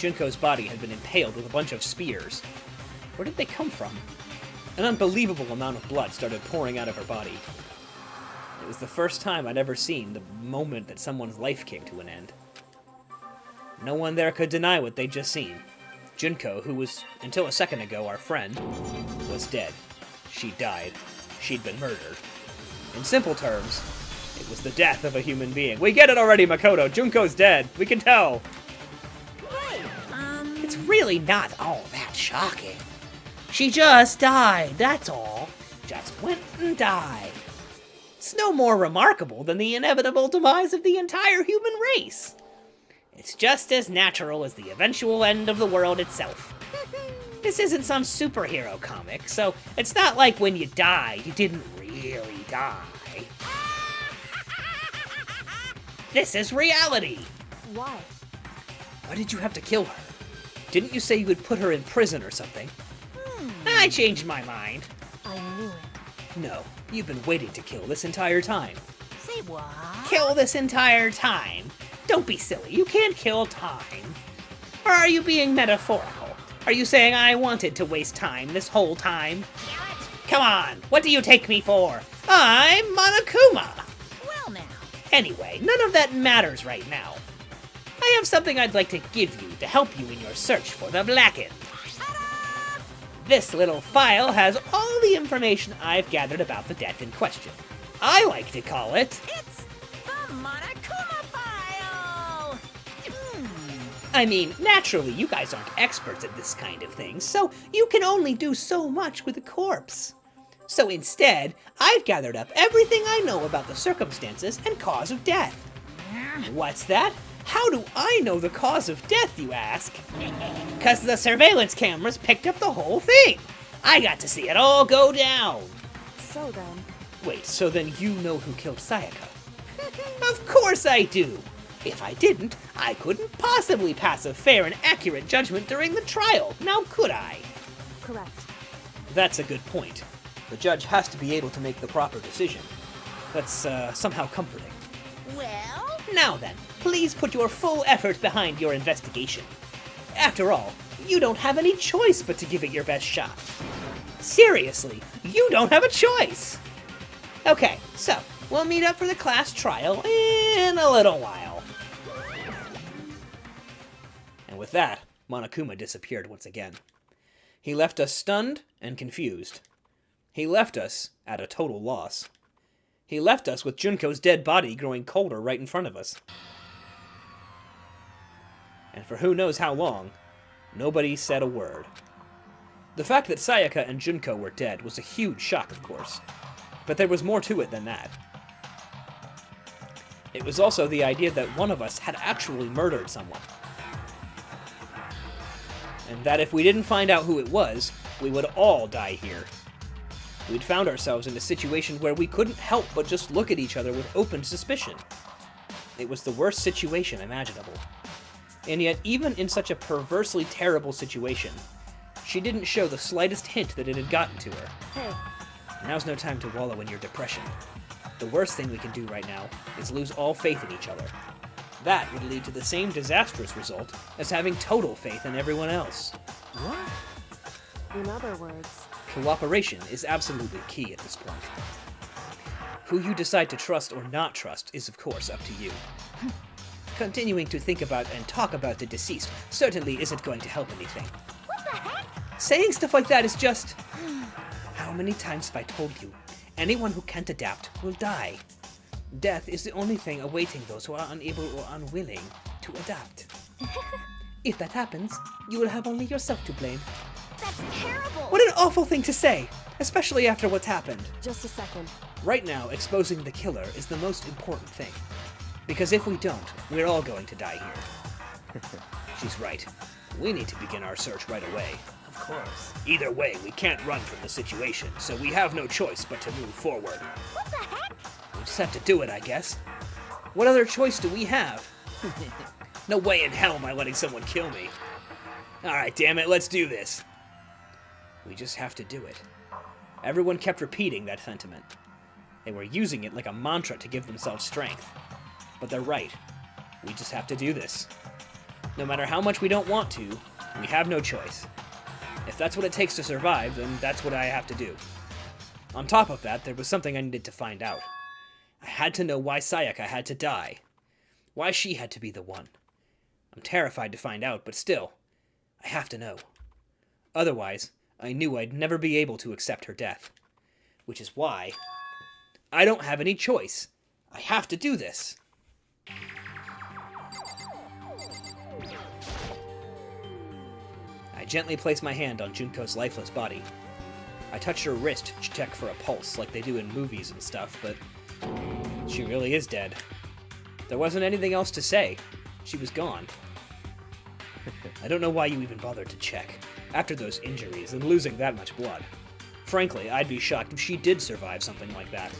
Junko's body had been impaled with a bunch of spears. Where did they come from? An unbelievable amount of blood started pouring out of her body. It was the first time I'd ever seen the moment that someone's life came to an end. No one there could deny what they'd just seen. Junko, who was, until a second ago, our friend, was dead. She died. She'd been murdered. In simple terms, it was the death of a human being. We get it already, Makoto! Junko's dead! We can tell! It's really not all that shocking. She just died, that's all. Just went and died. It's no more remarkable than the inevitable demise of the entire human race. It's just as natural as the eventual end of the world itself. This isn't some superhero comic, so it's not like when you die, you didn't really die. This is reality. Why? Why did you have to kill her? Didn't you say you would put her in prison or something? I changed my mind. I knew it. No, you've been waiting to kill this entire time. Say what? Kill this entire time? Don't be silly, you can't kill time. Or are you being metaphorical? Are you saying I wanted to waste time this whole time? Come on, what do you take me for? I'm Monokuma! Well now. Anyway, none of that matters right now. I have something I'd like to give you to help you in your search for the Blackened. This little file has all the information I've gathered about the death in question. I like to call it... It's the Monokuma File! I mean, naturally, you guys aren't experts at this kind of thing, so you can only do so much with a corpse. So instead, I've gathered up everything I know about the circumstances and cause of death. What's that? How do I know the cause of death, you ask? 'Cause the surveillance cameras picked up the whole thing. I got to see it all go down. So then... Wait, so then you know who killed Sayaka? Of course I do. If I didn't, I couldn't possibly pass a fair and accurate judgment during the trial, now could I? Correct. That's a good point. The judge has to be able to make the proper decision. That's somehow comforting. Well? Now then, please put your full effort behind your investigation. After all, you don't have any choice but to give it your best shot. Seriously, you don't have a choice! Okay, so, we'll meet up for the class trial in a little while. And with that, Monokuma disappeared once again. He left us stunned and confused. He left us at a total loss. He left us with Junko's dead body growing colder right in front of us. And for who knows how long, nobody said a word. The fact that Sayaka and Junko were dead was a huge shock, of course. But there was more to it than that. It was also the idea that one of us had actually murdered someone. And that if we didn't find out who it was, we would all die here. We'd found ourselves in a situation where we couldn't help but just look at each other with open suspicion. It was the worst situation imaginable. And yet, even in such a perversely terrible situation, she didn't show the slightest hint that it had gotten to her. Hey. Now's no time to wallow in your depression. The worst thing we can do right now is lose all faith in each other. That would lead to the same disastrous result as having total faith in everyone else. What? In other words... Cooperation is absolutely key at this point. Who you decide to trust or not trust is, of course, up to you. Continuing to think about and talk about the deceased certainly isn't going to help anything. What the heck? Saying stuff like that is just... How many times have I told you? Anyone who can't adapt will die. Death is the only thing awaiting those who are unable or unwilling to adapt. If that happens, you will have only yourself to blame. That's terrible! What an awful thing to say, especially after what's happened. Just a second. Right now, exposing the killer is the most important thing. Because if we don't, we're all going to die here. She's right. We need to begin our search right away. Of course. Either way, we can't run from the situation, so we have no choice but to move forward. What the heck? We just have to do it, I guess. What other choice do we have? No way in hell am I letting someone kill me. Alright, damn it, let's do this. We just have to do it. Everyone kept repeating that sentiment. They were using it like a mantra to give themselves strength. But they're right. We just have to do this. No matter how much we don't want to, we have no choice. If that's what it takes to survive, then that's what I have to do. On top of that, there was something I needed to find out. I had to know why Sayaka had to die. Why she had to be the one. I'm terrified to find out, but still, I have to know. Otherwise, I knew I'd never be able to accept her death. Which is why I don't have any choice. I have to do this. I gently place my hand on Junko's lifeless body. I touch her wrist to check for a pulse like they do in movies and stuff, but she really is dead. There wasn't anything else to say. She was gone. I don't know why you even bothered to check, after those injuries and losing that much blood. Frankly, I'd be shocked if she did survive something like that.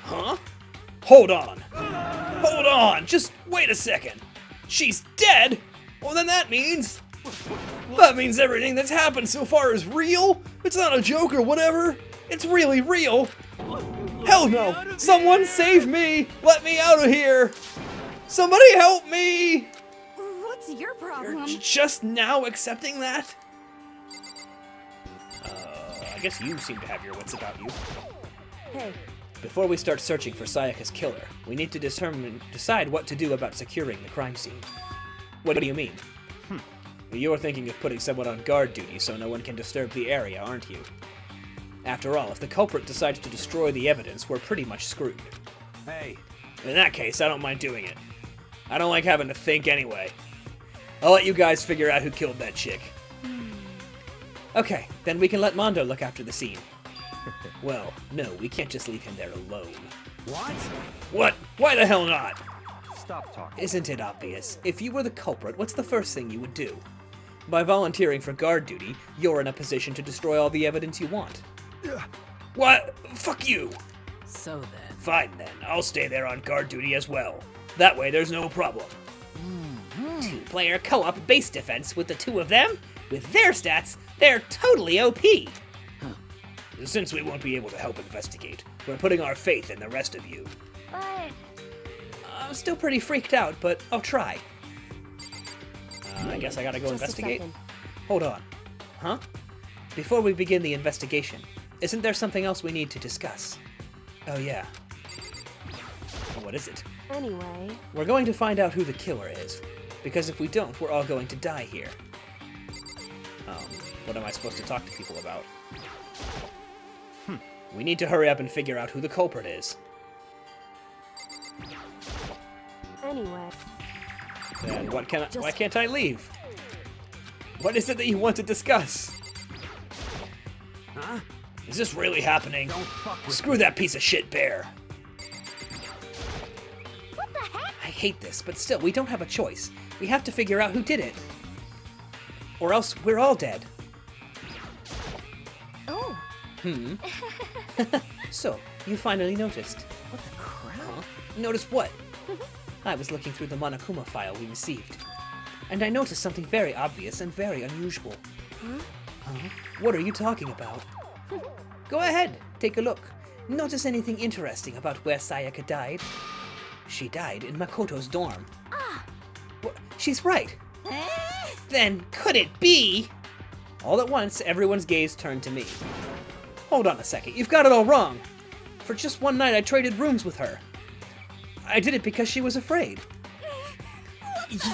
Huh? Hold on! Hold on! Just wait a second! She's dead?! Well, then that means... That means everything that's happened so far is real? It's not a joke or whatever? It's really real? Hell no! Someone save me! Let me out of here! Somebody help me! What's your problem? You're just now accepting that? I guess you seem to have your wits about you. Hey, Before we start searching for Sayaka's killer, we need to decide what to do about securing the crime scene. What do you mean? You're thinking of putting someone on guard duty so no one can disturb the area, aren't you? After all, if the culprit decides to destroy the evidence, we're pretty much screwed. Hey, In that case, I don't mind doing it. I don't like having to think anyway. I'll let you guys figure out who killed that chick. Okay, then we can let Mondo look after the scene. Well, no, we can't just leave him there alone. what? What? Why the hell not? Stop talking. Isn't it obvious? If you were the culprit, what's the first thing you would do? By volunteering for guard duty, you're in a position to destroy all the evidence you want. What? Fuck you! So then. Fine then, I'll stay there on guard duty as well. That way there's no problem. Two-player co-op base defense with the two of them? With their stats, they're totally OP! Since we won't be able to help investigate, we're putting our faith in the rest of you. But I'm still pretty freaked out, but I'll try. I guess I gotta go just investigate. a second. Hold on. Huh? Before we begin the investigation, isn't there something else we need to discuss? Oh yeah. What is it? Anyway, We're going to find out who the killer is, because if we don't, we're all going to die here. What am I supposed to talk to people about? We need to hurry up and figure out who the culprit is. anyway, Then why Just- can't I leave? What is it that you want to discuss? Huh? Is this really happening? Don't fuck with Screw that piece of shit bear. what the heck? I hate this, but still, we don't have a choice. We have to figure out who did it. Or else we're all dead. Oh, So, you finally noticed. what the crap? Huh? Noticed what? I was looking through the Monokuma file we received. And I noticed something very obvious and very unusual. Huh? What are you talking about? Go ahead, take a look. Notice anything interesting about where Sayaka died? She died in Makoto's dorm. She's right. Then could it be? All at once, everyone's gaze turned to me. Hold on a second, you've got it all wrong. For just one night, I traded rooms with her. I did it because she was afraid.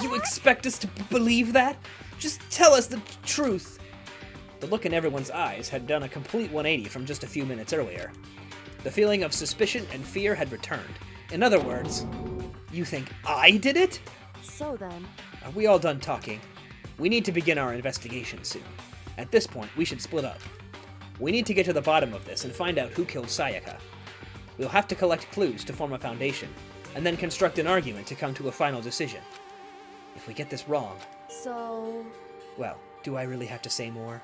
You expect us to believe that? Just tell us the truth. The look in everyone's eyes had done a complete 180 from just a few minutes earlier. The feeling of suspicion and fear had returned. In other words, you think I did it? so then, Are we all done talking? We need to begin our investigation soon. At this point, we should split up. We need to get to the bottom of this and find out who killed Sayaka. We'll have to collect clues to form a foundation, and then construct an argument to come to a final decision. If we get this wrong, so, well, do I really have to say more?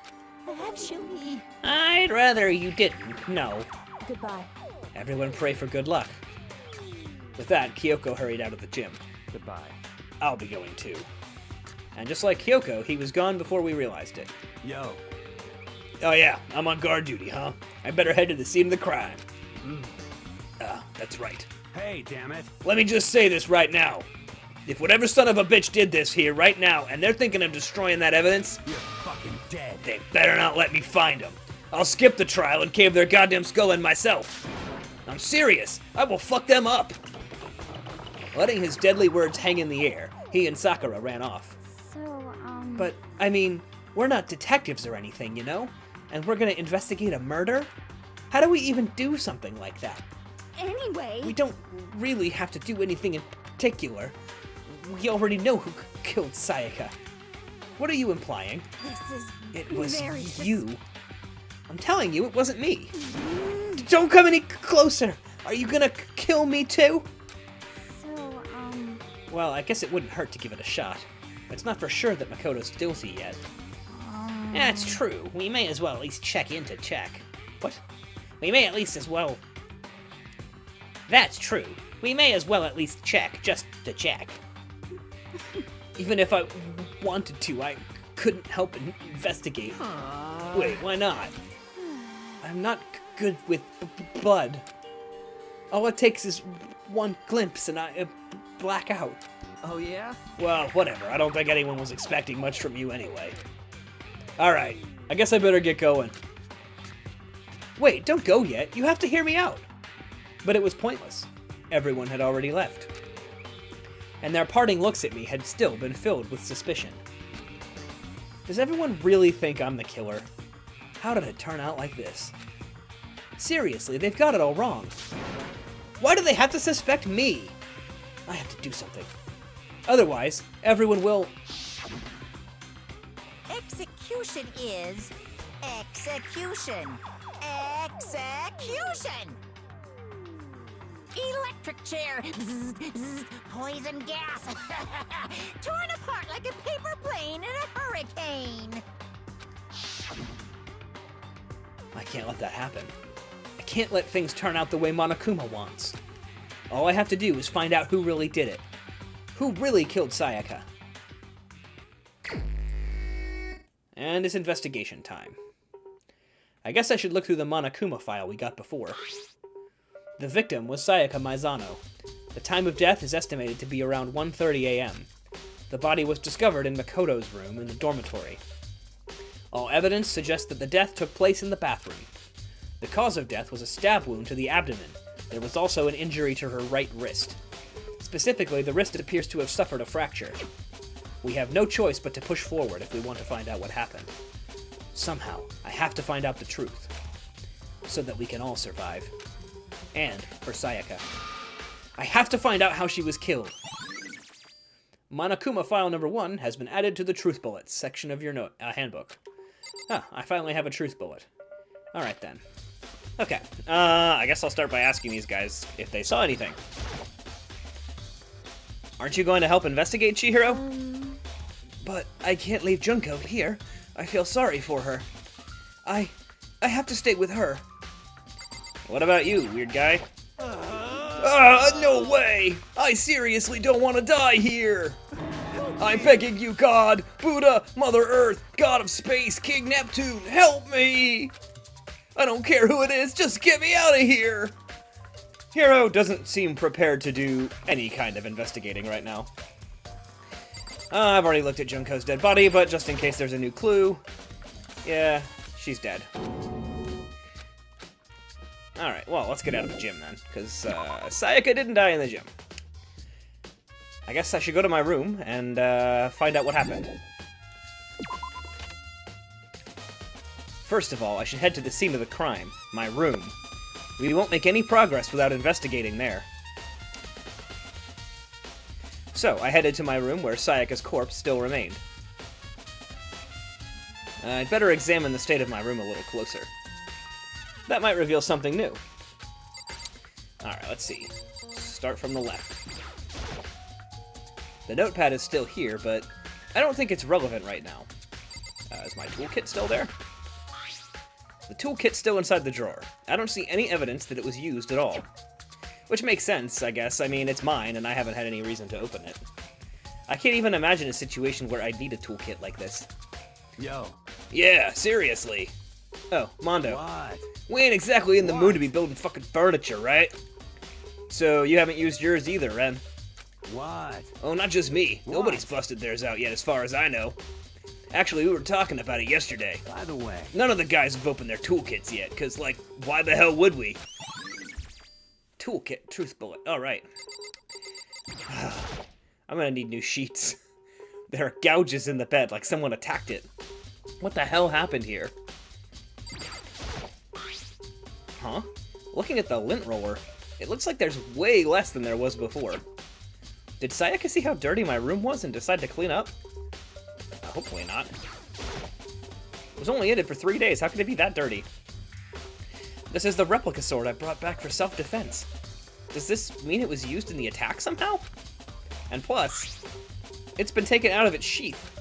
Actually, I'd rather you didn't. No. goodbye. Everyone pray for good luck. With that, Kyoko hurried out of the gym. Goodbye. I'll be going too. And just like Kyoko, he was gone before we realized it. Yo. Oh yeah, I'm on guard duty, huh? I better head to the scene of the crime. That's right. Hey, damn it. Let me just say this right now. If whatever son of a bitch did this here right now, and they're thinking of destroying that evidence, You're fucking dead. they better not let me find them. I'll skip the trial and cave their goddamn skull in myself. I'm serious. I will fuck them up. Letting his deadly words hang in the air, he and Sakura ran off. So, But, I mean, we're not detectives or anything, you know? And we're gonna investigate a murder? How do we even do something like that? Anyway... We don't really have to do anything in particular. We already know who killed Sayaka. What are you implying? This is It was very you. I'm telling you, it wasn't me. Don't come any closer! Are you gonna kill me too? So, Well, I guess it wouldn't hurt to give it a shot. It's not for sure that Makoto's guilty yet. That's true. We may as well at least check in to check. What? We may at least as well... That's true. We may as well at least check, just to check. Even if I wanted to, I couldn't help but investigate. Wait, why not? I'm not good with blood. All it takes is one glimpse and I black out. Oh, yeah? Well, whatever. I don't think anyone was expecting much from you anyway. Alright, I guess I better get going. Wait, don't go yet. You have to hear me out. But it was pointless. Everyone had already left. And their parting looks at me had still been filled with suspicion. Does everyone really think I'm the killer? How did it turn out like this? Seriously, they've got it all wrong. Why do they have to suspect me? I have to do something. Otherwise, everyone will... Execution is execution. Execution! Electric chair. Zzz, zzz, poison gas. Torn apart like a paper plane in a hurricane. I can't let that happen. I can't let things turn out the way Monokuma wants. All I have to do is find out who really did it. Who really killed Sayaka? And it's investigation time. I guess I should look through the Monokuma file we got before. The victim was Sayaka Maizano. The time of death is estimated to be around 1:30 a.m. The body was discovered in Makoto's room in the dormitory. All evidence suggests that the death took place in the bathroom. The cause of death was a stab wound to the abdomen. There was also an injury to her right wrist. Specifically, the wrist appears to have suffered a fracture. We have no choice but to push forward if we want to find out what happened. Somehow, I have to find out the truth, so that we can all survive. And for Sayaka. I have to find out how she was killed. Monokuma file number 1 has been added to the Truth Bullets section of your handbook. Ah, I finally have a Truth Bullet. Alright then. Okay, I guess I'll start by asking these guys if they saw anything. Aren't you going to help investigate, Chihiro? But I can't leave Junko here. I feel sorry for her. I have to stay with her. What about you, weird guy? No way! I seriously don't want to die here! I'm begging you, God, Buddha, Mother Earth, God of Space, King Neptune, help me! I don't care who it is, just get me out of here! Hiro doesn't seem prepared to do any kind of investigating right now. I've already looked at Junko's dead body, but just in case there's a new clue... Yeah, she's dead. Alright, well, let's get out of the gym then, because Sayaka didn't die in the gym. I guess I should go to my room and find out what happened. First of all, I should head to the scene of the crime, my room. We won't make any progress without investigating there. So, I headed to my room where Sayaka's corpse still remained. I'd better examine the state of my room a little closer. That might reveal something new. Alright, let's see. Start from the left. The notepad is still here, but I don't think it's relevant right now. Is my toolkit still there? The toolkit's still inside the drawer. I don't see any evidence that it was used at all. Which makes sense, I guess. I mean, it's mine, and I haven't had any reason to open it. I can't even imagine a situation where I'd need a toolkit like this. Yo. Yeah, seriously. Oh, Mondo. What? We ain't exactly in the mood to be building fucking furniture, right? So, you haven't used yours either, Ren? What? Oh, not just me. What? Nobody's busted theirs out yet, as far as I know. Actually, we were talking about it yesterday. By the way. None of the guys have opened their toolkits yet, because, like, why the hell would we? Toolkit, truth bullet. Alright. I'm gonna need new sheets. There are gouges in the bed, like someone attacked it. What the hell happened here? Huh? Looking at the lint roller, it looks like there's way less than there was before. Did Sayaka see how dirty my room was and decide to clean up? Hopefully not. It was only in it for 3 days. How could it be that dirty? This is the replica sword I brought back for self-defense. Does this mean it was used in the attack somehow? And plus, it's been taken out of its sheath.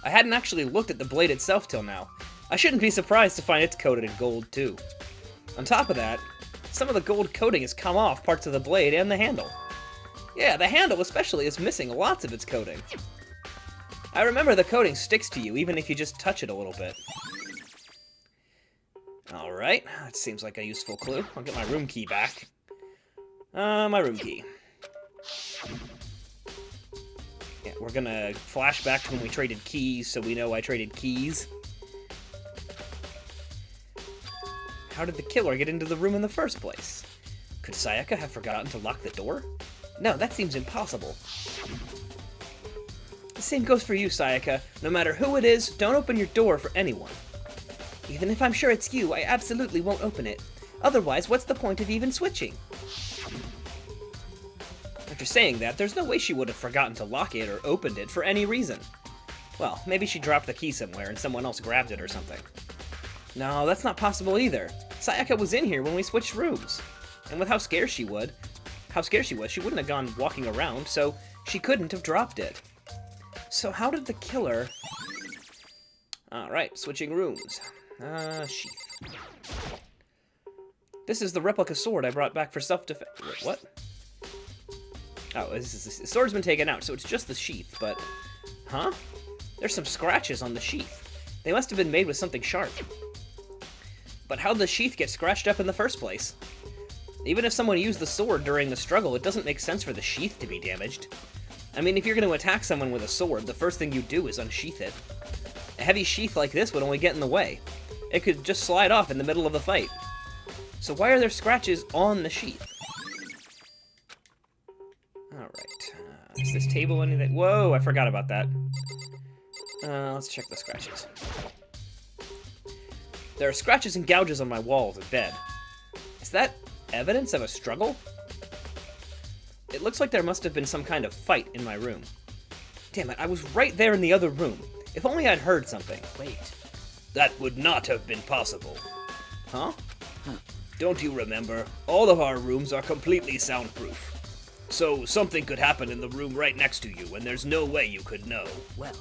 I hadn't actually looked at the blade itself till now. I shouldn't be surprised to find it's coated in gold, too. On top of that, some of the gold coating has come off parts of the blade and the handle. Yeah, the handle especially is missing lots of its coating. I remember the coating sticks to you even if you just touch it a little bit. Alright, that seems like a useful clue. I'll get my room key back. My room key. Yeah, we're gonna flash back to when we traded keys so we know I traded keys. How did the killer get into the room in the first place? Could Sayaka have forgotten to lock the door? No, that seems impossible. The same goes for you, Sayaka. No matter who it is, don't open your door for anyone. Even if I'm sure it's you, I absolutely won't open it. Otherwise, what's the point of even switching? After saying that, there's no way she would have forgotten to lock it or opened it for any reason. Well, maybe she dropped the key somewhere and someone else grabbed it or something. No, that's not possible either. Sayaka was in here when we switched rooms. And with how scared she was, she wouldn't have gone walking around, so she couldn't have dropped it. So how did the killer... Alright, switching rooms. Sheath. This is the replica sword I brought back for self-defense. What? Oh, the sword's been taken out, so it's just the sheath, but... Huh? There's some scratches on the sheath. They must have been made with something sharp. But how'd the sheath get scratched up in the first place? Even if someone used the sword during the struggle, it doesn't make sense for the sheath to be damaged. I mean, if you're going to attack someone with a sword, the first thing you do is unsheath it. A heavy sheath like this would only get in the way. It could just slide off in the middle of the fight. So why are there scratches on the sheath? Alright. Is this table anything? Whoa, I forgot about that. Let's check the scratches. There are scratches and gouges on my walls and bed. Is that evidence of a struggle? It looks like there must have been some kind of fight in my room. Damn it, I was right there in the other room. If only I'd heard something. Wait. That would not have been possible. Huh? Don't you remember? All of our rooms are completely soundproof. So something could happen in the room right next to you, and there's no way you could know. Well,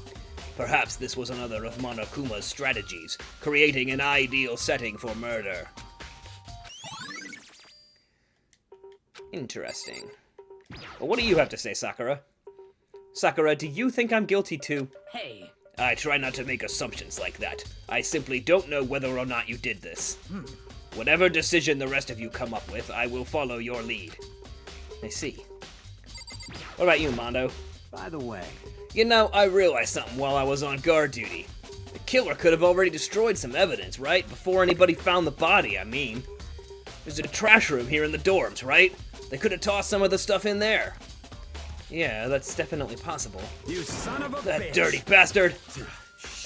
perhaps this was another of Monokuma's strategies, creating an ideal setting for murder. Interesting. Well, what do you have to say, Sakura? Sakura, do you think I'm guilty too? Hey. I try not to make assumptions like that. I simply don't know whether or not you did this. Whatever decision the rest of you come up with, I will follow your lead. I see. What about you, Mondo? By the way. You know, I realized something while I was on guard duty. The killer could have already destroyed some evidence, right? Before anybody found the body, I mean. There's a trash room here in the dorms, right? They could have tossed some of the stuff in there. Yeah, that's definitely possible. You son of a That bitch. dirty bastard!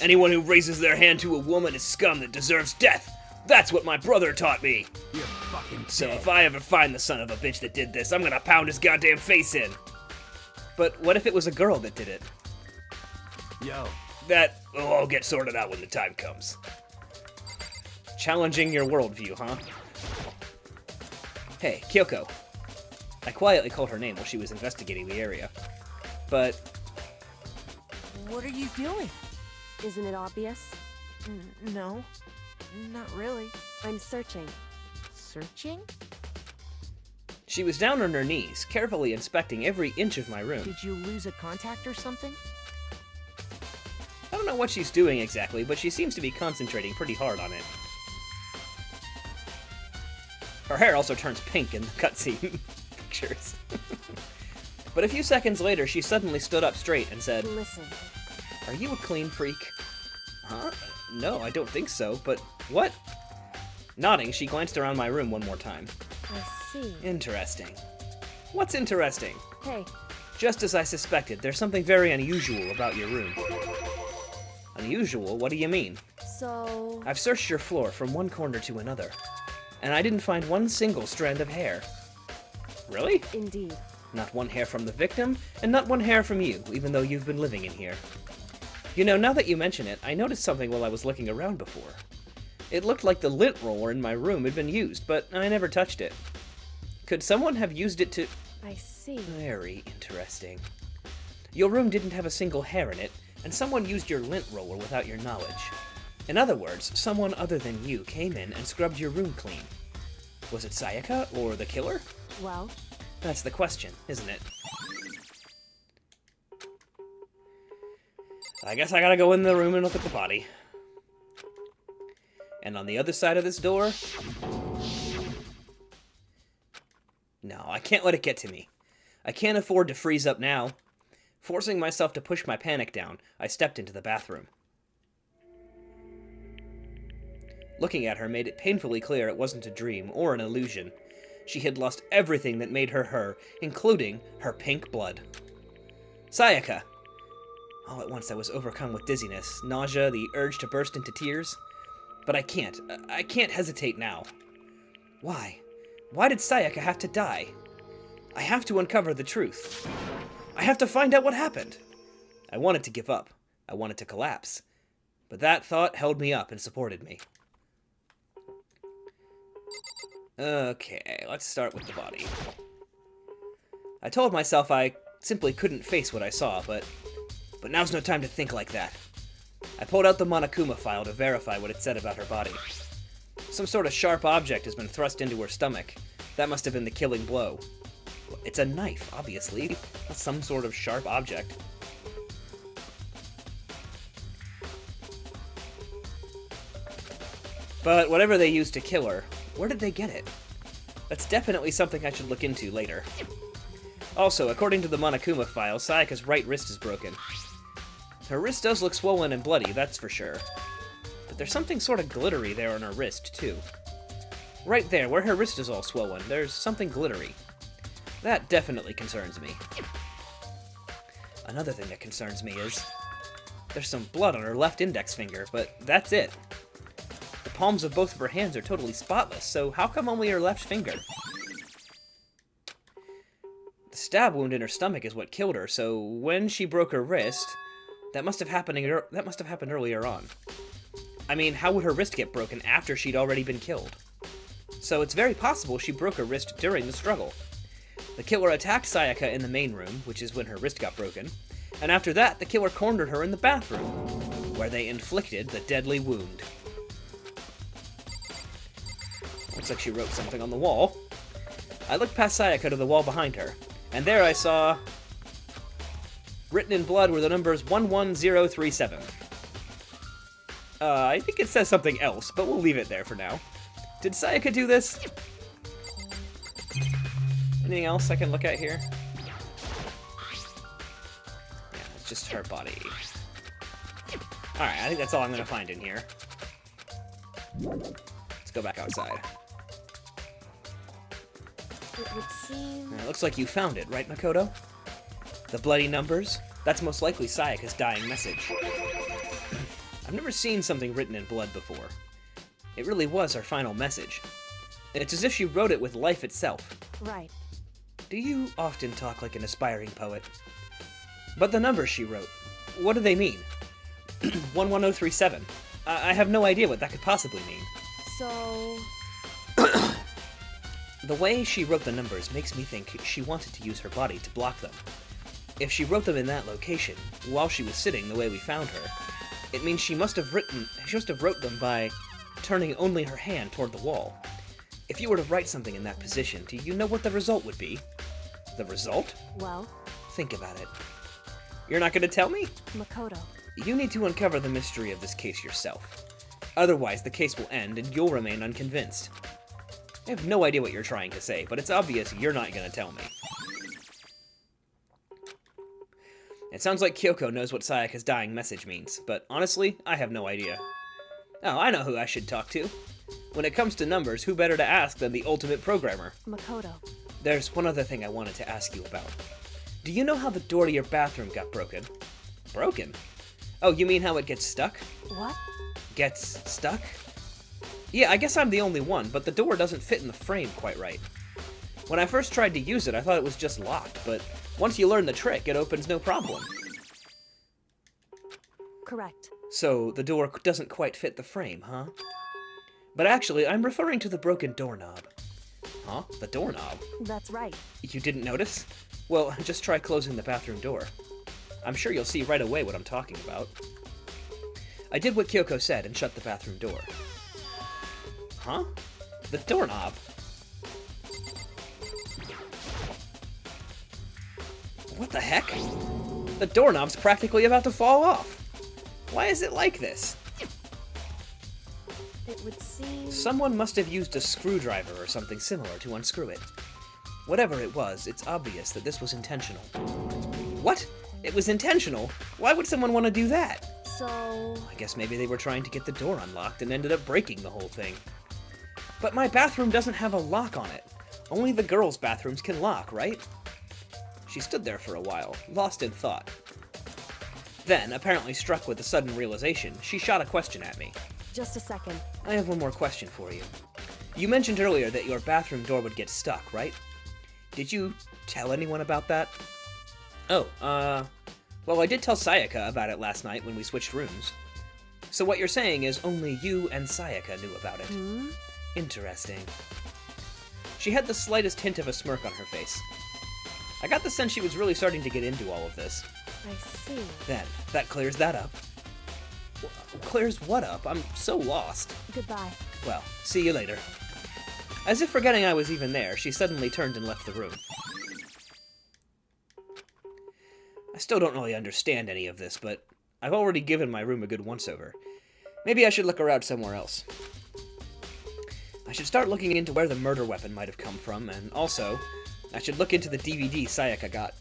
Anyone who raises their hand to a woman is scum that deserves death! That's what my brother taught me! You're fucking So dead. if I ever find the son of a bitch that did this, I'm gonna pound his goddamn face in! But what if it was a girl that did it? Yo. That will all get sorted out when the time comes. Challenging your worldview, huh? Hey, Kyoko. I quietly called her name while she was investigating the area. But... What are you doing? Isn't it obvious? No, not really. I'm searching. Searching? she was down on her knees, carefully inspecting every inch of my room. Did you lose a contact or something? I don't know what she's doing exactly, but she seems to be concentrating pretty hard on it. Her hair also turns pink in the cutscene pictures. But a few seconds later, she suddenly stood up straight and said, Listen. "Are you a clean freak?" Huh? No, I don't think so, but what? Nodding, she glanced around my room one more time. I see. Interesting. What's interesting? Hey, Just as I suspected, there's something very unusual about your room. Unusual? What do you mean? so... I've searched your floor from one corner to another, and I didn't find one single strand of hair. Really? Indeed. Not one hair from the victim, and not one hair from you, even though you've been living in here. You know, now that you mention it, I noticed something while I was looking around before. It looked like the lint roller in my room had been used, but I never touched it. Could someone have used it to... I see. Very interesting. Your room didn't have a single hair in it, and someone used your lint roller without your knowledge. In other words, someone other than you came in and scrubbed your room clean. Was it Sayaka, or the killer? Well, That's the question, isn't it? I guess I gotta go in the room and look at the body. And on the other side of this door... No, I can't let it get to me. I can't afford to freeze up now. Forcing myself to push my panic down, I stepped into the bathroom. Looking at her made it painfully clear it wasn't a dream or an illusion. She had lost everything that made her her, including her pink blood. Sayaka! All at once I was overcome with dizziness, nausea, the urge to burst into tears. But I can't hesitate now. Why? Why did Sayaka have to die? I have to uncover the truth. I have to find out what happened. I wanted to give up. I wanted to collapse. But that thought held me up and supported me. Okay, let's start with the body. I told myself I simply couldn't face what I saw, but now's no time to think like that. I pulled out the Monokuma file to verify what it said about her body. Some sort of sharp object has been thrust into her stomach. That must have been the killing blow. It's a knife, obviously, not some sort of sharp object. But whatever they used to kill her, where did they get it? That's definitely something I should look into later. Also, according to the Monokuma file, Sayaka's right wrist is broken. Her wrist does look swollen and bloody, that's for sure. But there's something sort of glittery there on her wrist, too. Right there, where her wrist is all swollen, there's something glittery. That definitely concerns me. Another thing that concerns me is... there's some blood on her left index finger, but that's it. The palms of both of her hands are totally spotless, so how come only her left finger? The stab wound in her stomach is what killed her, so when she broke her wrist, that must have happened earlier on. I mean, how would her wrist get broken after she'd already been killed? So it's very possible she broke her wrist during the struggle. The killer attacked Sayaka in the main room, which is when her wrist got broken, and after that, the killer cornered her in the bathroom, where they inflicted the deadly wound. Looks like she wrote something on the wall. I looked past Sayaka to the wall behind her, and there I saw... written in blood were the numbers 11037. I think it says something else, but we'll leave it there for now. Did Sayaka do this? Anything else I can look at here? Yeah, it's just her body. Alright, I think that's all I'm gonna find in here. Let's go back outside. it would seem... It looks like you found it, right, Makoto? The bloody numbers? That's most likely Sayaka's dying message. I've never seen something written in blood before. It really was her final message. It's as if she wrote it with life itself. Right. Do you often talk like an aspiring poet? But the numbers she wrote, what do they mean? 11037. I have no idea what that could possibly mean. So... The way she wrote the numbers makes me think she wanted to use her body to block them. If she wrote them in that location, while she was sitting the way we found her, it means she must have wrote them by turning only her hand toward the wall. If you were to write something in that position, do you know what the result would be? The result? Well, Think about it. You're not going to tell me? Makoto. You need to uncover the mystery of this case yourself. Otherwise, the case will end and you'll remain unconvinced. I have no idea what you're trying to say, but it's obvious you're not going to tell me. It sounds like Kyoko knows what Sayaka's dying message means, but honestly, I have no idea. Oh, I know who I should talk to. When it comes to numbers, who better to ask than the ultimate programmer? Makoto. There's one other thing I wanted to ask you about. Do you know how the door to your bathroom got broken? Broken? Oh, you mean how it gets stuck? What? Gets stuck? Yeah, I guess I'm the only one, but the door doesn't fit in the frame quite right. When I first tried to use it, I thought it was just locked, but once you learn the trick, it opens no problem. Correct. So, the door doesn't quite fit the frame, huh? But actually, I'm referring to the broken doorknob. Huh? The doorknob? That's right. You didn't notice? Well, just try closing the bathroom door. I'm sure you'll see right away what I'm talking about. I did what Kyoko said and shut the bathroom door. Huh? The doorknob? What the heck? The doorknob's practically about to fall off. Why is it like this? It would seem... Someone must have used a screwdriver or something similar to unscrew it. Whatever it was, it's obvious that this was intentional. What? It was intentional? Why would someone want to do that? So... I guess maybe they were trying to get the door unlocked and ended up breaking the whole thing. But my bathroom doesn't have a lock on it. Only the girls' bathrooms can lock, right? She stood there for a while, lost in thought. Then, apparently struck with a sudden realization, she shot a question at me. Just a second. I have one more question for you. You mentioned earlier that your bathroom door would get stuck, right? Did you tell anyone about that? Oh, well, I did tell Sayaka about it last night when we switched rooms. So what you're saying is only you and Sayaka knew about it. Hmm? Interesting. She had the slightest hint of a smirk on her face. I got the sense she was really starting to get into all of this. I see. Then, that clears that up. Clears what up? I'm so lost. Goodbye. Well, see you later. As if forgetting I was even there, she suddenly turned and left the room. I still don't really understand any of this, but I've already given my room a good once-over. Maybe I should look around somewhere else. I should start looking into where the murder weapon might have come from, and also, I should look into the DVD Sayaka got.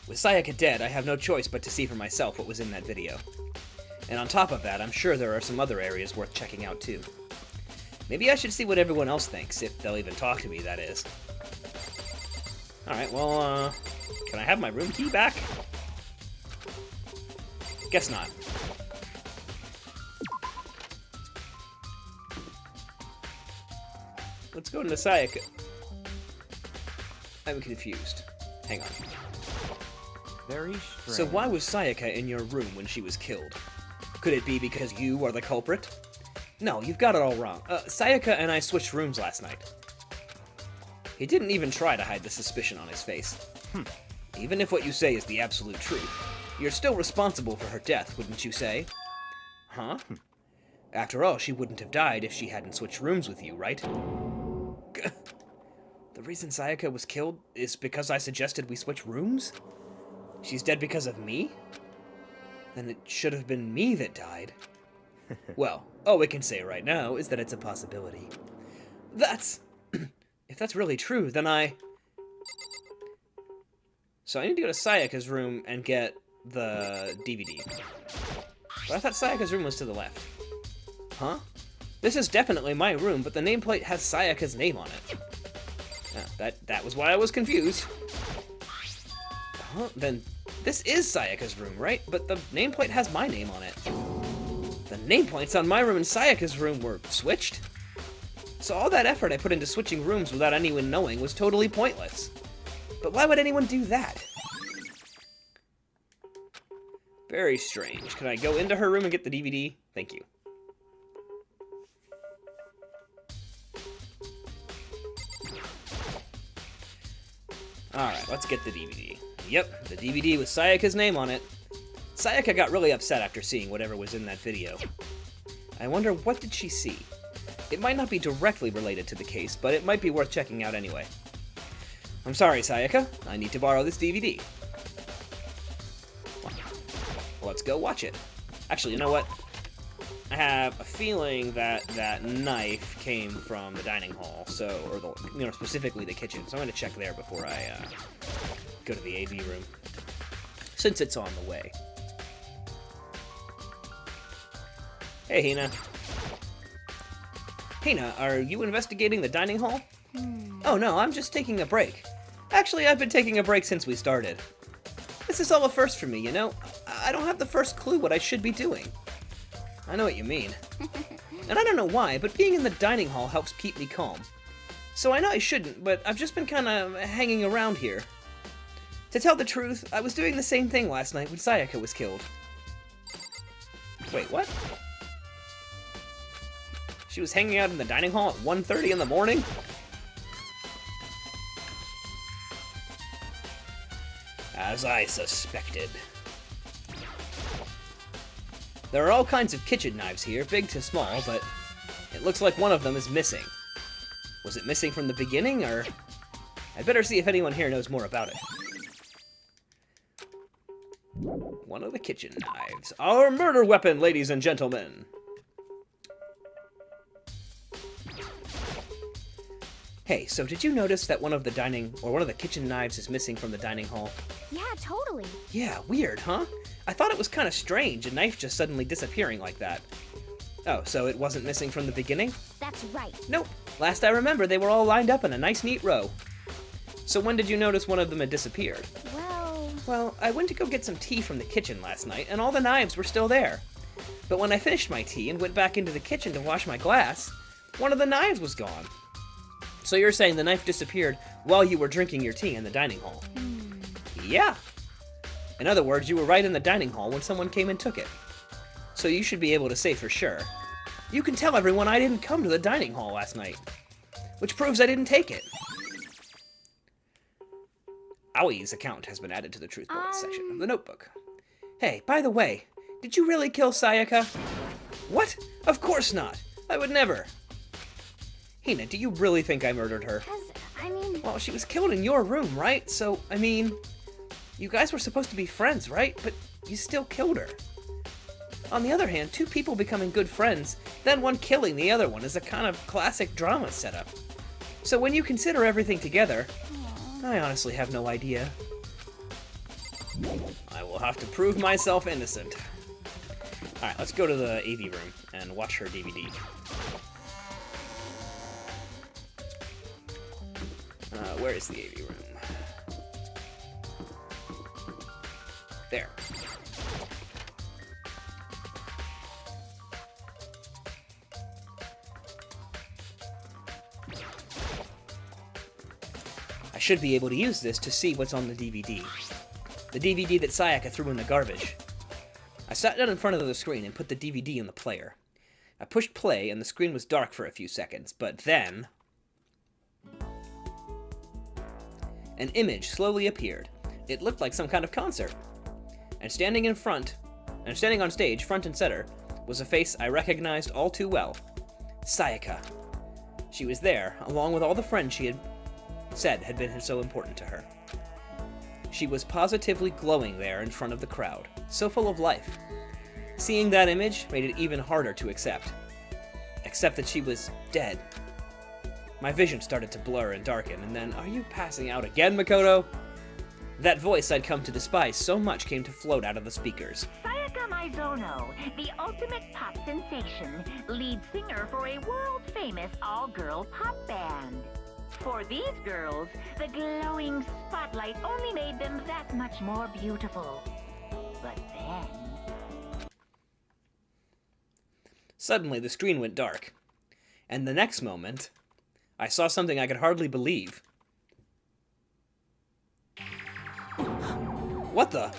With Sayaka dead, I have no choice but to see for myself what was in that video. And on top of that, I'm sure there are some other areas worth checking out too. Maybe I should see what everyone else thinks, if they'll even talk to me, that is. Alright, well, can I have my room key back? Guess not. Let's go into Sayaka. I'm confused. Hang on. Very strange. So why was Sayaka in your room when she was killed? Could it be because you are the culprit? No, you've got it all wrong. Sayaka and I switched rooms last night. He didn't even try to hide the suspicion on his face. Even if what you say is the absolute truth, you're still responsible for her death, wouldn't you say? Huh? After all, she wouldn't have died if she hadn't switched rooms with you, right? The reason Sayaka was killed is because I suggested we switch rooms? She's dead because of me? Then it should have been me that died. Well, all we can say right now is that it's a possibility. That's... if that's really true, then So I need to go to Sayaka's room and get the DVD. But I thought Sayaka's room was to the left. Huh? This is definitely my room, but the nameplate has Sayaka's name on it. That was why I was confused. Huh? Then this is Sayaka's room, right? But the nameplate has my name on it. The nameplates on my room and Sayaka's room were switched? So all that effort I put into switching rooms without anyone knowing was totally pointless. But why would anyone do that? Very strange. Can I go into her room and get the DVD? Thank you. Alright, let's get the DVD. Yep, the DVD with Sayaka's name on it. Sayaka got really upset after seeing whatever was in that video. I wonder, what did she see? It might not be directly related to the case, but it might be worth checking out anyway. I'm sorry, Sayaka. I need to borrow this DVD. Let's go watch it. Actually, you know what? I have a feeling that that knife came from the dining hall, so, or the, specifically the kitchen. So I'm gonna check there before I go to the AV room. since it's on the way. Hey, Hina. Hina, are you investigating the dining hall? Oh no, I'm just taking a break. Actually, I've been taking a break since we started. This is all a first for me, you know? I don't have the first clue what I should be doing. I know what you mean. And I don't know why, but being in the dining hall helps keep me calm. So I know I shouldn't, but I've just been kinda hanging around here. To tell the truth, I was doing the same thing last night when Sayaka was killed. Wait, what? She was hanging out in the dining hall at 1:30 in the morning? As I suspected. There are all kinds of kitchen knives here, big to small, but it looks like one of them is missing. Was it missing from the beginning, or... I'd better see if anyone here knows more about it. One of the kitchen knives. Our murder weapon, ladies and gentlemen! Hey, so did you notice that one of the kitchen knives is missing from the dining hall? Yeah, totally. Yeah, weird, huh? I thought it was kind of strange, a knife just suddenly disappearing like that. Oh, so it wasn't missing from the beginning? That's right. Nope. Last I remember, they were all lined up in a nice, neat row. So when did you notice one of them had disappeared? Well, I went to go get some tea from the kitchen last night, and all the knives were still there. But when I finished my tea and went back into the kitchen to wash my glass, one of the knives was gone. So you're saying the knife disappeared while you were drinking your tea in the dining hall? Yeah. In other words, you were right in the dining hall when someone came and took it. So you should be able to say for sure. You can tell everyone I didn't come to the dining hall last night. Which proves I didn't take it. Aoi's account has been added to the Truth Bullets section of the notebook. Hey, by the way, did you really kill Sayaka? What? Of course not. I would never. Hina, do you really think I murdered her? Well, she was killed in your room, right? So, I mean, you guys were supposed to be friends, right? But you still killed her. On the other hand, two people becoming good friends, then one killing the other one is a kind of classic drama setup. So when you consider everything together, I honestly have no idea. I will have to prove myself innocent. Alright, let's go to the AV room and watch her DVD. Where is the AV room? There. I should be able to use this to see what's on the DVD. The DVD that Sayaka threw in the garbage. I sat down in front of the screen and put the DVD in the player. I pushed play and the screen was dark for a few seconds, but then... an image slowly appeared. It looked like some kind of concert. And standing on stage, front and center, was a face I recognized all too well. Sayaka. She was there, along with all the friends she had said had been so important to her. She was positively glowing there in front of the crowd, so full of life. Seeing that image made it even harder to accept. Except that she was dead. My vision started to blur and darken, and then, are you passing out again, Makoto? That voice I'd come to despise so much came to float out of the speakers. Sayaka Maizono, the ultimate pop sensation, lead singer for a world-famous all-girl pop band. For these girls, the glowing spotlight only made them that much more beautiful. But then... Suddenly, the screen went dark. And the next moment, I saw something I could hardly believe. What the?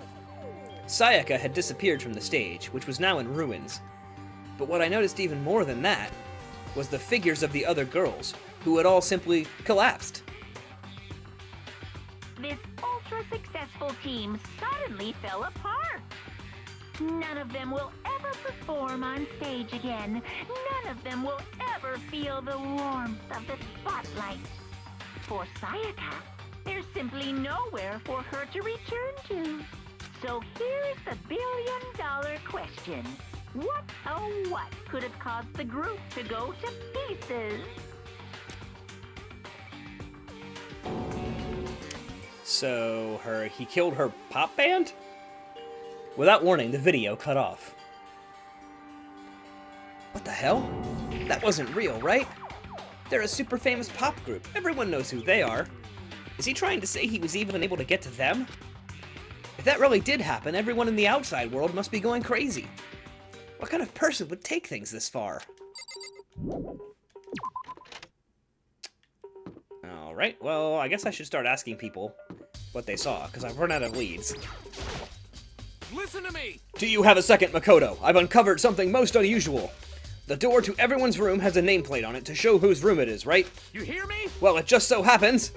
Sayaka had disappeared from the stage, which was now in ruins. But what I noticed even more than that was the figures of the other girls, who had all simply collapsed. This ultra-successful team suddenly fell apart. None of them will ever perform on stage again. None of them will ever feel the warmth of the spotlight. For Sayaka, there's simply nowhere for her to return to. So here's the billion-dollar question. What, oh what, could have caused the group to go to pieces? So, he killed her pop band? Without warning, the video cut off. What the hell? That wasn't real, right? They're a super famous pop group. Everyone knows who they are. Is he trying to say he was even able to get to them? If that really did happen, everyone in the outside world must be going crazy. What kind of person would take things this far? Alright, well, I guess I should start asking people what they saw, because I've run out of leads. Listen to me! Do you have a second, Makoto? I've uncovered something most unusual. The door to everyone's room has a nameplate on it to show whose room it is, right? You hear me? Well, it just so happens...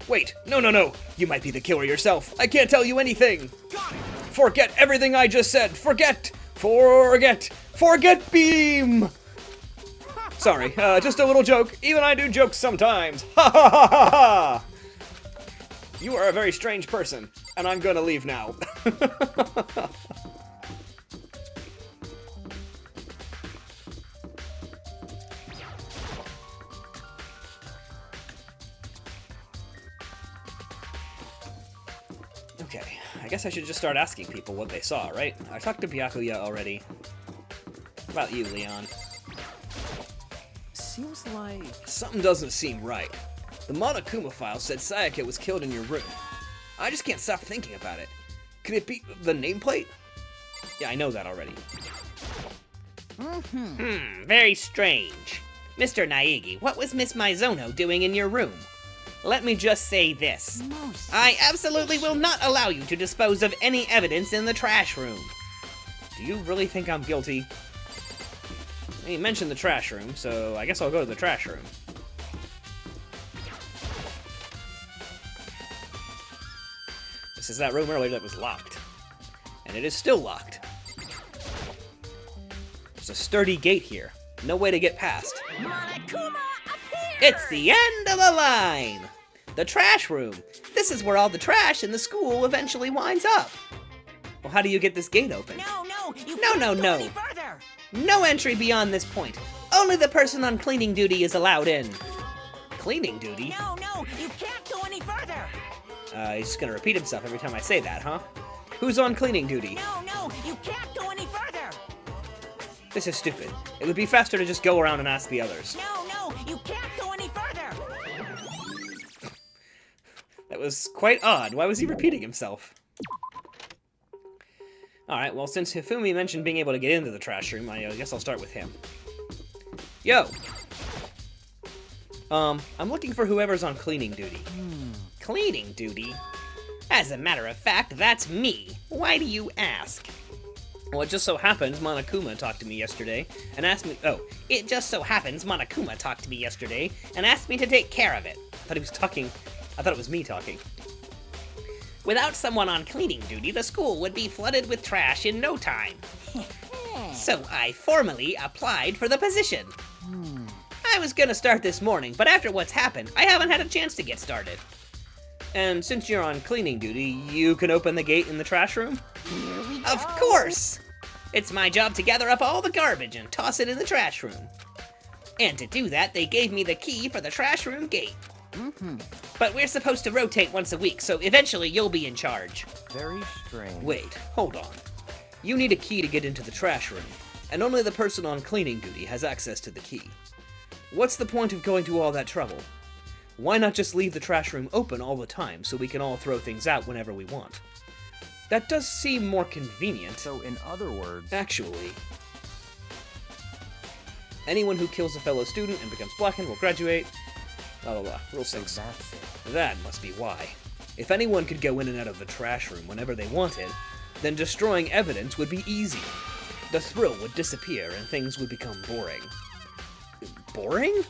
Wait, no. You might be the killer yourself. I can't tell you anything. Got it! Forget everything I just said. Forget Beam! Sorry, just a little joke. Even I do jokes sometimes. Ha ha ha ha ha! You are a very strange person, and I'm gonna leave now. Okay, I guess I should just start asking people what they saw, right? I talked to Byakuya already. What about you, Leon? Seems like... Something doesn't seem right. The Monokuma file said Sayaka was killed in your room. I just can't stop thinking about it. Could it be the nameplate? Yeah, I know that already. Very strange. Mr. Naegi, what was Miss Mizono doing in your room? Let me just say this. I absolutely will not allow you to dispose of any evidence in the trash room. Do you really think I'm guilty? You mentioned the trash room, so I guess I'll go to the trash room. This is that room earlier that was locked. And it is still locked. There's a sturdy gate here. No way to get past. Monokuma appears! It's the end of the line! The trash room. This is where all the trash in the school eventually winds up. Well, how do you get this gate open? No, you No, can't no, go no. any further. No entry beyond this point. Only the person on cleaning duty is allowed in. Cleaning duty? No, you can't go any further. He's just gonna repeat himself every time I say that, huh? Who's on cleaning duty? No, you can't go any further. This is stupid. It would be faster to just go around and ask the others. No, you can't go any further. That was quite odd. Why was he repeating himself? Alright, well, since Hifumi mentioned being able to get into the trash room, I guess I'll start with him. Yo! I'm looking for whoever's on cleaning duty. Cleaning duty? As a matter of fact, that's me. Why do you ask? Well, it just so happens Monokuma talked to me yesterday and asked me... Oh, It just so happens Monokuma talked to me yesterday and asked me to take care of it. I thought he was talking... I thought it was me talking. Without someone on cleaning duty, the school would be flooded with trash in no time. So I formally applied for the position. I was gonna start this morning, but after what's happened, I haven't had a chance to get started. And since you're on cleaning duty, you can open the gate in the trash room? Of course! It's my job to gather up all the garbage and toss it in the trash room. And to do that, they gave me the key for the trash room gate. But we're supposed to rotate once a week, so eventually you'll be in charge. Very strange. Wait, hold on. You need a key to get into the trash room, and only the person on cleaning duty has access to the key. What's the point of going to all that trouble? Why not just leave the trash room open all the time so we can all throw things out whenever we want? That does seem more convenient. So, in other words... Actually, anyone who kills a fellow student and becomes blackened will graduate. Blah blah blah. Rule 6. So that's it. That must be why. If anyone could go in and out of the trash room whenever they wanted, then destroying evidence would be easy. The thrill would disappear and things would become boring. Boring?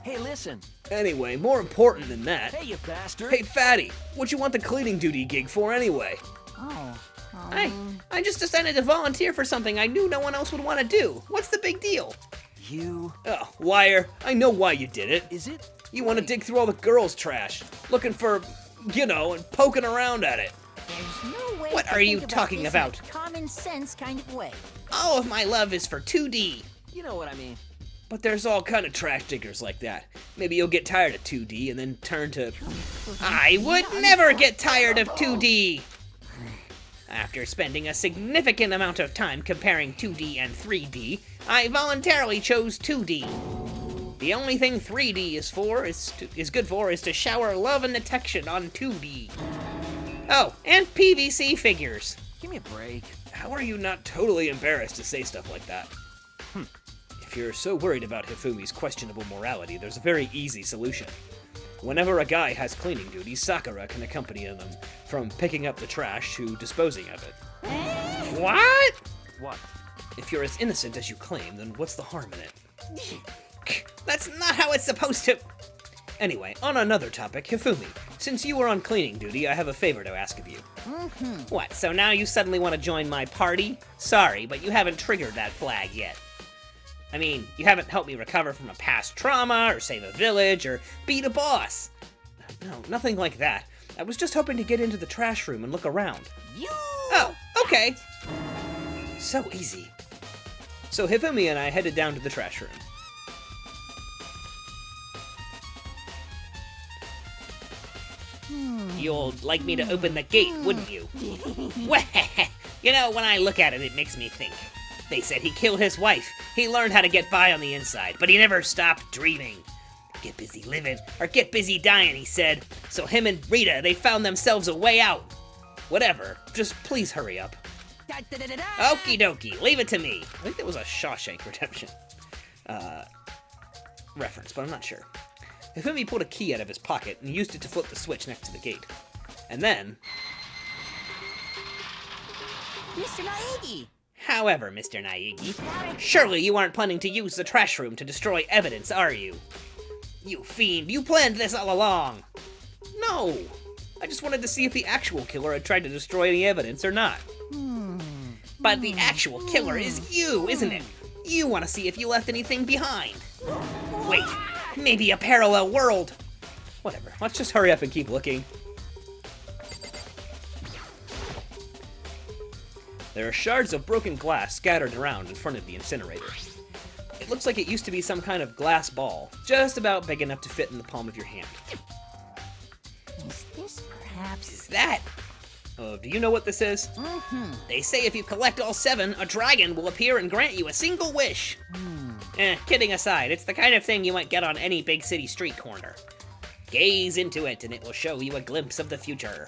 Hey, listen. Anyway, more important than that. Hey, you bastard. Hey, Fatty, what you want the cleaning duty gig for anyway? I just decided to volunteer for something I knew no one else would want to do. What's the big deal? You... Oh, liar. I know why you did it. Is it? You want to dig through all the girls' trash, looking for, you know, and poking around at it. There's no way What to are you think talking this about? in a common sense kind of way. All of my love is for 2D. You know what I mean. But there's all kind of trash diggers like that. Maybe you'll get tired of 2D and then turn to... I would never get tired of 2D. After spending a significant amount of time comparing 2D and 3D, I voluntarily chose 2D. The only thing 3D is good for is to shower love and affection on 2D. Oh, and PVC figures. Give me a break. How are you not totally embarrassed to say stuff like that? If you're so worried about Hifumi's questionable morality, there's a very easy solution. Whenever a guy has cleaning duties, Sakura can accompany him from picking up the trash to disposing of it. What? What? If you're as innocent as you claim, then what's the harm in it? That's not how it's supposed to... Anyway, on another topic, Hifumi, since you were on cleaning duty, I have a favor to ask of you. What, so now you suddenly want to join my party? Sorry, but you haven't triggered that flag yet. I mean, you haven't helped me recover from a past trauma, or save a village, or beat a boss. No, nothing like that. I was just hoping to get into the trash room and look around. Oh, okay. So easy. So Hifumi and I headed down to the trash room. You'd like me to open the gate, wouldn't you? Well, you know, when I look at it, it makes me think. They said he killed his wife. He learned how to get by on the inside, but he never stopped dreaming. Get busy living, or get busy dying, he said. So him and Rita, they found themselves a way out. Whatever, just please hurry up. Okie dokie, leave it to me. I think that was a Shawshank Redemption reference, but I'm not sure. Hifumi pulled a key out of his pocket and used it to flip the switch next to the gate. And then... Mr. Naegi! However, Mr. Naegi, surely you aren't planning to use the trash room to destroy evidence, are you? You fiend, you planned this all along! No! I just wanted to see if the actual killer had tried to destroy any evidence or not. But the actual killer is you, isn't it? You want to see if you left anything behind. Wait, maybe a parallel world. Whatever, let's just hurry up and keep looking. There are shards of broken glass scattered around in front of the incinerator. It looks like it used to be some kind of glass ball, just about big enough to fit in the palm of your hand. Is this perhaps... Is that? Do you know what this is? They say if you collect all 7, a dragon will appear and grant you a single wish. Kidding aside, it's the kind of thing you might get on any big city street corner. Gaze into it and it will show you a glimpse of the future.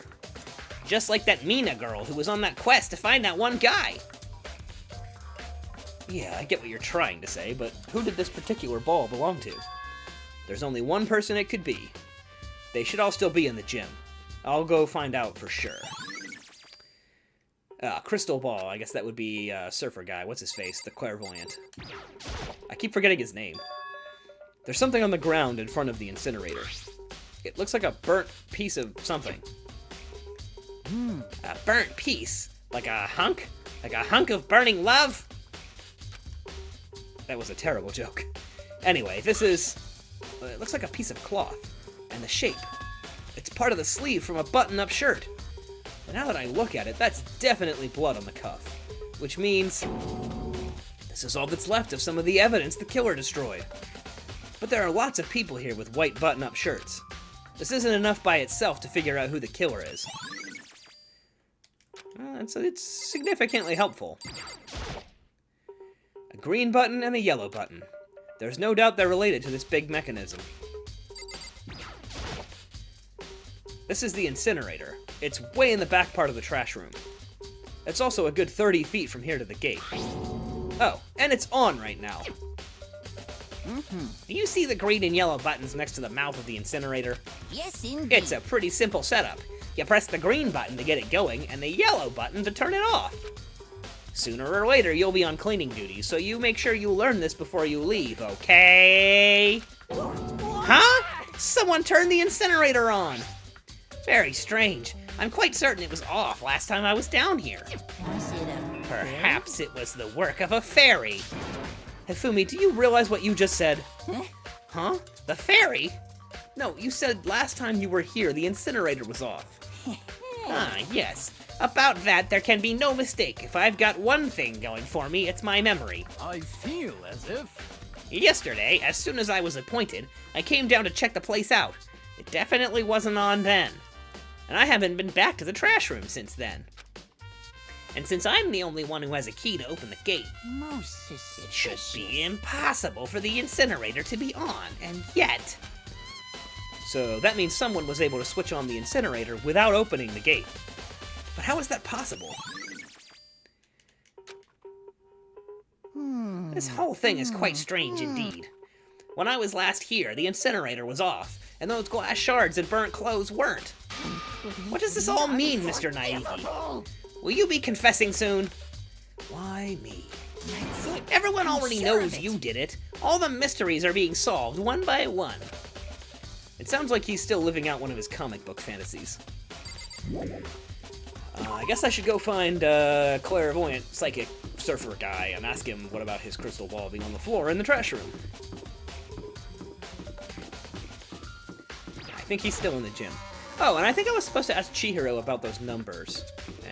Just like that Mina girl who was on that quest to find that one guy. Yeah, I get what you're trying to say, but who did this particular ball belong to? There's only one person it could be. They should all still be in the gym. I'll go find out for sure. Crystal Ball, I guess that would be surfer guy. What's his face? The clairvoyant. I keep forgetting his name. There's something on the ground in front of the incinerator. It looks like a burnt piece of something. A burnt piece? Like a hunk? Like a hunk of burning love? That was a terrible joke. Anyway, this is... it looks like a piece of cloth. And the shape. It's part of the sleeve from a button-up shirt. And now that I look at it, that's definitely blood on the cuff. Which means... this is all that's left of some of the evidence the killer destroyed. But there are lots of people here with white button-up shirts. This isn't enough by itself to figure out who the killer is. It's significantly helpful. A green button and a yellow button. There's no doubt they're related to this big mechanism. This is the incinerator. It's way in the back part of the trash room. It's also a good 30 feet from here to the gate. Oh, and it's on right now. Do you see the green and yellow buttons next to the mouth of the incinerator? Yes, indeed. It's a pretty simple setup. You press the green button to get it going, and the yellow button to turn it off. Sooner or later, you'll be on cleaning duty, so you make sure you learn this before you leave, okay? Huh? Someone turned the incinerator on. Very strange. I'm quite certain it was off last time I was down here. Was it a Perhaps it was the work of a fairy. Hifumi, do you realize what you just said? Huh? The fairy? No, you said last time you were here, the incinerator was off. Ah, yes. About that, there can be no mistake. If I've got one thing going for me, it's my memory. I feel as if... Yesterday, as soon as I was appointed, I came down to check the place out. It definitely wasn't on then. And I haven't been back to the trash room since then. And since I'm the only one who has a key to open the gate, Most it suspicious. should be impossible for the incinerator to be on, and yet... So that means someone was able to switch on the incinerator without opening the gate. But how is that possible? This whole thing is quite strange indeed. When I was last here, the incinerator was off, and those glass shards and burnt clothes weren't. What does this all mean, Mr. Naegi? Will you be confessing soon? Why me? Everyone already knows you did it. All the mysteries are being solved one by one. It sounds like he's still living out one of his comic book fantasies. I guess I should go find clairvoyant psychic surfer guy and ask him what about his crystal ball being on the floor in the trash room. I think he's still in the gym. Oh, and I think I was supposed to ask Chihiro about those numbers.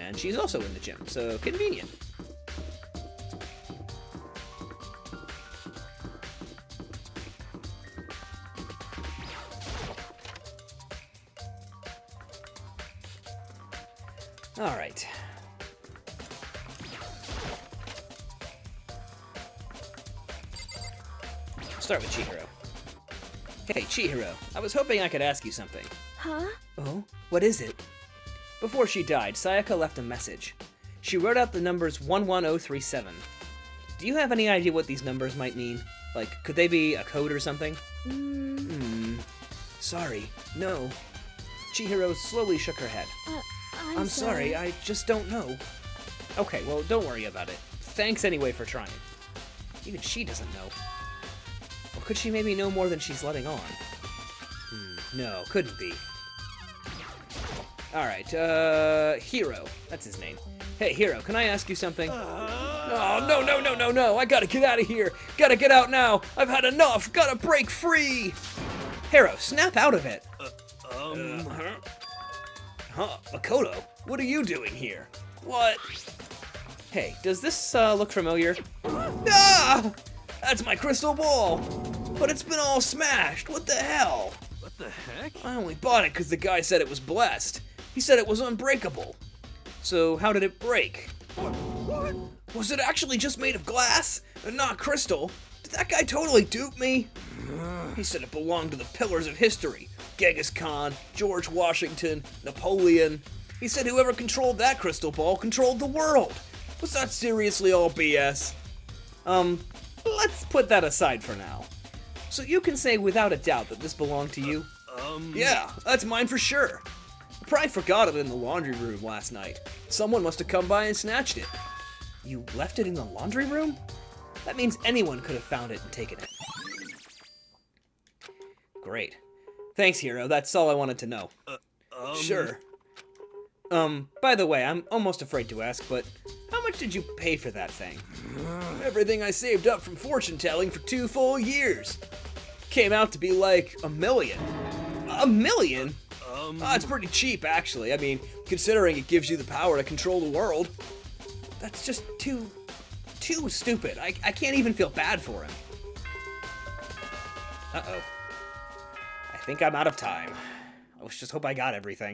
And she's also in the gym, so convenient. All right. Start with Chihiro. Hey, Chihiro, I was hoping I could ask you something. Huh? Oh? What is it? Before she died, Sayaka left a message. She wrote out the numbers 11037. Do you have any idea what these numbers might mean? Like, could they be a code or something? Sorry, no. Chihiro slowly shook her head. I'm sorry, I just don't know. Okay, well, don't worry about it. Thanks anyway for trying. Even she doesn't know. Or could she maybe know more than she's letting on? No, couldn't be. Alright, Hiro. That's his name. Hey, Hiro, can I ask you something? Oh, no, I gotta get out of here. Gotta get out now. I've had enough. Gotta break free. Hiro, snap out of it. Makoto, what are you doing here? What? Hey, does this look familiar? Ah! That's my crystal ball! But it's been all smashed, what the hell? What the heck? I only bought it because the guy said it was blessed. He said it was unbreakable. So how did it break? What? Was it actually just made of glass and not crystal? Did that guy totally dupe me? He said it belonged to the pillars of history. Genghis Khan, George Washington, Napoleon. He said whoever controlled that crystal ball controlled the world. Was that seriously all BS? Let's put that aside for now. So you can say without a doubt that this belonged to you? Yeah, that's mine for sure. I probably forgot it in the laundry room last night. Someone must have come by and snatched it. You left it in the laundry room? That means anyone could have found it and taken it. Great. Thanks, Hiro. That's all I wanted to know. Sure. By the way, I'm almost afraid to ask, but how much did you pay for that thing? Everything I saved up from fortune telling for 2 full years. Came out to be like $1 million. $1 million? It's pretty cheap, actually. I mean, considering it gives you the power to control the world. That's just too stupid. I can't even feel bad for him. Uh-oh. I think I'm out of time. I just hope I got everything.